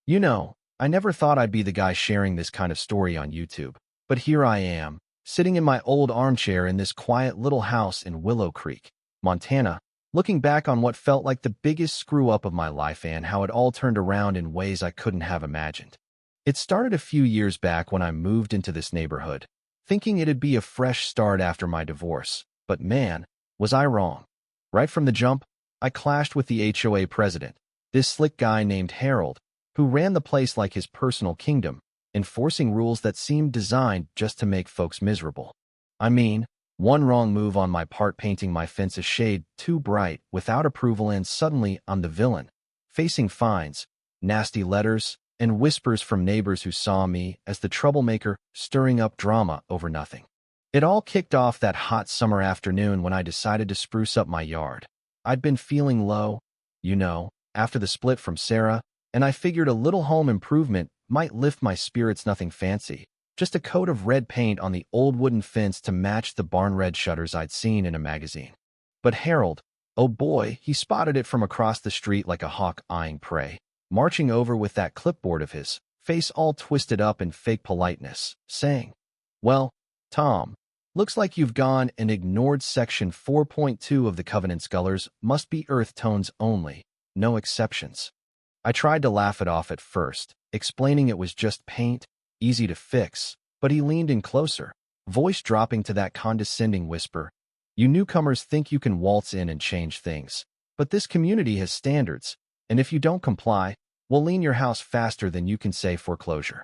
I never thought I'd be the guy sharing this kind of story on YouTube. But here I am, sitting in my old armchair in this quiet little house in Willow Creek, Montana, looking back on what felt like the biggest screw-up of my life and how it all turned around in ways I couldn't have imagined. It started a few years back when I moved into this neighborhood, thinking it'd be a fresh start after my divorce. But man, was I wrong. Right from the jump, I clashed with the HOA president, this slick guy named Harold, who ran the place like his personal kingdom, enforcing rules that seemed designed just to make folks miserable. I mean, one wrong move on my part painting my fence a shade too bright without approval and suddenly I'm the villain, facing fines, nasty letters, and whispers from neighbors who saw me as the troublemaker stirring up drama over nothing. It all kicked off that hot summer afternoon when I decided to spruce up my yard. I'd been feeling low, after the split from Sarah, and I figured a little home improvement might lift my spirits. Nothing fancy, just a coat of red paint on the old wooden fence to match the barn red shutters I'd seen in a magazine. But Harold, oh boy, he spotted it from across the street like a hawk eyeing prey, marching over with that clipboard of his, face all twisted up in fake politeness, saying, "Well, Tom, looks like you've gone and ignored Section 4.2 of the Covenant's colors must be earth tones only, no exceptions." I tried to laugh it off at first, explaining it was just paint, easy to fix, but he leaned in closer, voice dropping to that condescending whisper, "You newcomers think you can waltz in and change things, but this community has standards, and if you don't comply, we'll lean your house faster than you can say foreclosure."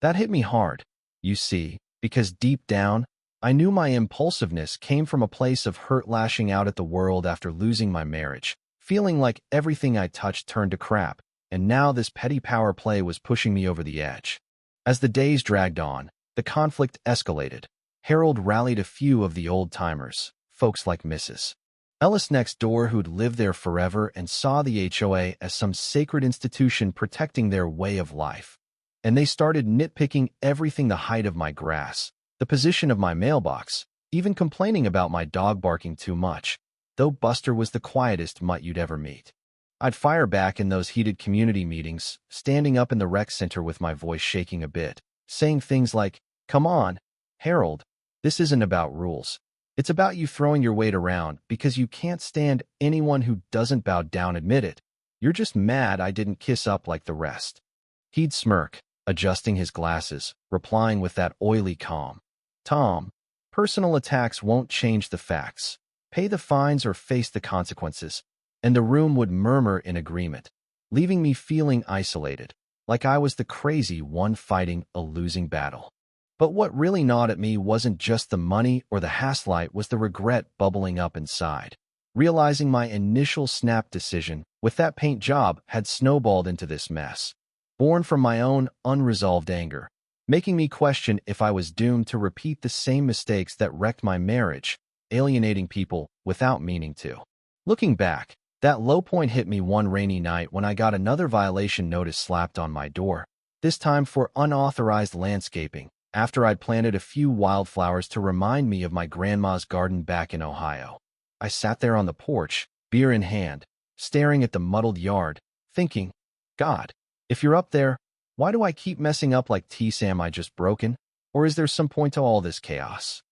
That hit me hard, you see, because deep down, I knew my impulsiveness came from a place of hurt, lashing out at the world after losing my marriage, feeling like everything I touched turned to crap, and now this petty power play was pushing me over the edge. As the days dragged on, the conflict escalated. Harold rallied a few of the old-timers, folks like Mrs. Ellis next door who'd lived there forever and saw the HOA as some sacred institution protecting their way of life. And they started nitpicking everything: the height of my grass, the position of my mailbox, even complaining about my dog barking too much, though Buster was the quietest mutt you'd ever meet. I'd fire back in those heated community meetings, standing up in the rec center with my voice shaking a bit, saying things like, "Come on, Harold, this isn't about rules. It's about you throwing your weight around because you can't stand anyone who doesn't bow down. Admit it. You're just mad I didn't kiss up like the rest." He'd smirk, adjusting his glasses, replying with that oily calm, "Tom, personal attacks won't change the facts. Pay the fines or face the consequences." And the room would murmur in agreement, leaving me feeling isolated, like I was the crazy one fighting a losing battle. But what really gnawed at me wasn't just the money or the hassle, it was the regret bubbling up inside, realizing my initial snap decision with that paint job had snowballed into this mess, born from my own unresolved anger, making me question if I was doomed to repeat the same mistakes that wrecked my marriage, alienating people without meaning to. Looking back, that low point hit me one rainy night when I got another violation notice slapped on my door, this time for unauthorized landscaping, after I'd planted a few wildflowers to remind me of my grandma's garden back in Ohio. I sat there on the porch, beer in hand, staring at the muddled yard, thinking, God, if you're up there, why do I keep messing up like T-Sam? Am I just broken? Or is there some point to all this chaos?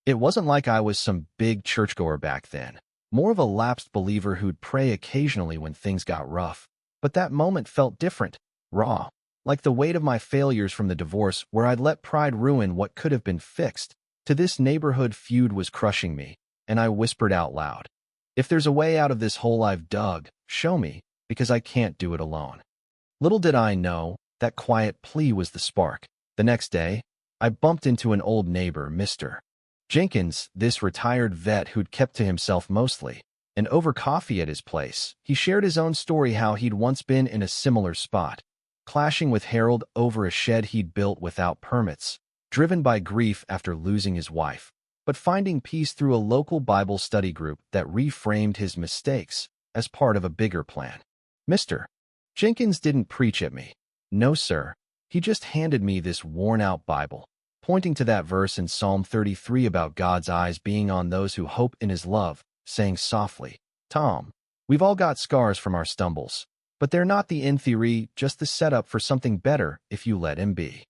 It wasn't like I was some big churchgoer back then. More of a lapsed believer who'd pray occasionally when things got rough. But that moment felt different, raw, like the weight of my failures from the divorce where I'd let pride ruin what could have been fixed. To this neighborhood feud was crushing me, and I whispered out loud, "If there's a way out of this hole I've dug, show me, because I can't do it alone." Little did I know, that quiet plea was the spark. The next day, I bumped into an old neighbor, Mr. Jenkins, this retired vet who'd kept to himself mostly, and over coffee at his place, he shared his own story, how he'd once been in a similar spot, clashing with Harold over a shed he'd built without permits, driven by grief after losing his wife, but finding peace through a local Bible study group that reframed his mistakes as part of a bigger plan. Mr. Jenkins didn't preach at me. No, sir. He just handed me this worn-out Bible, pointing to that verse in Psalm 33 about God's eyes being on those who hope in his love, saying softly, "Tom, we've all got scars from our stumbles. but they're not the in theory, just the setup for something better if you let him be.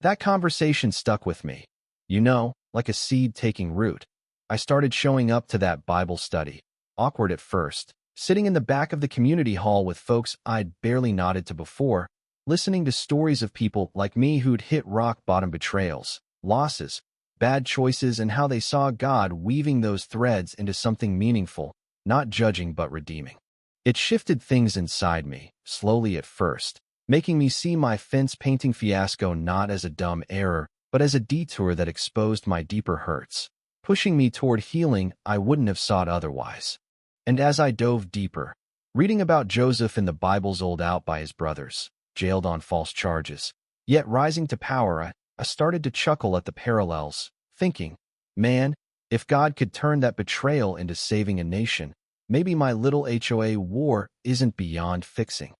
That conversation stuck with me. You know, like a seed taking root. I started showing up to that Bible study, awkward at first, sitting in the back of the community hall with folks I'd barely nodded to before, listening to stories of people like me who'd hit rock-bottom betrayals, losses, bad choices, and how they saw God weaving those threads into something meaningful, not judging but redeeming. It shifted things inside me, slowly at first, making me see my fence-painting fiasco not as a dumb error, but as a detour that exposed my deeper hurts, pushing me toward healing I wouldn't have sought otherwise. And as I dove deeper, reading about Joseph in the Bible's sold out by his brothers, jailed on false charges, yet rising to power, I started to chuckle at the parallels, thinking, man, if God could turn that betrayal into saving a nation, maybe my little HOA war isn't beyond fixing.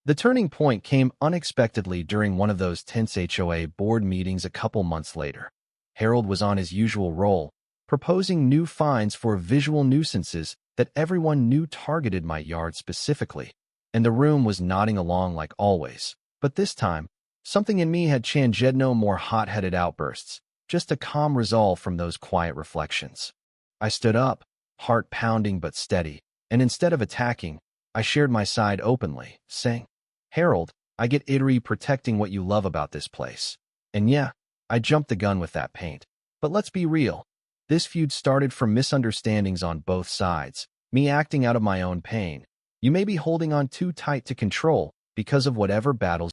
The turning point came unexpectedly during one of those tense HOA board meetings a couple months later. Harold was on his usual roll, proposing new fines for visual nuisances that everyone knew targeted my yard specifically, and the room was nodding along like always. But this time, something in me had changed. No more hot-headed outbursts, just a calm resolve from those quiet reflections. I stood up, heart pounding but steady, and instead of attacking, I shared my side openly, saying, Harold, I get ittery protecting what you love about this place. And yeah, I jumped the gun with that paint. But let's be real. This feud started from misunderstandings on both sides, me acting out of my own pain. You may be holding on too tight to control because of whatever battles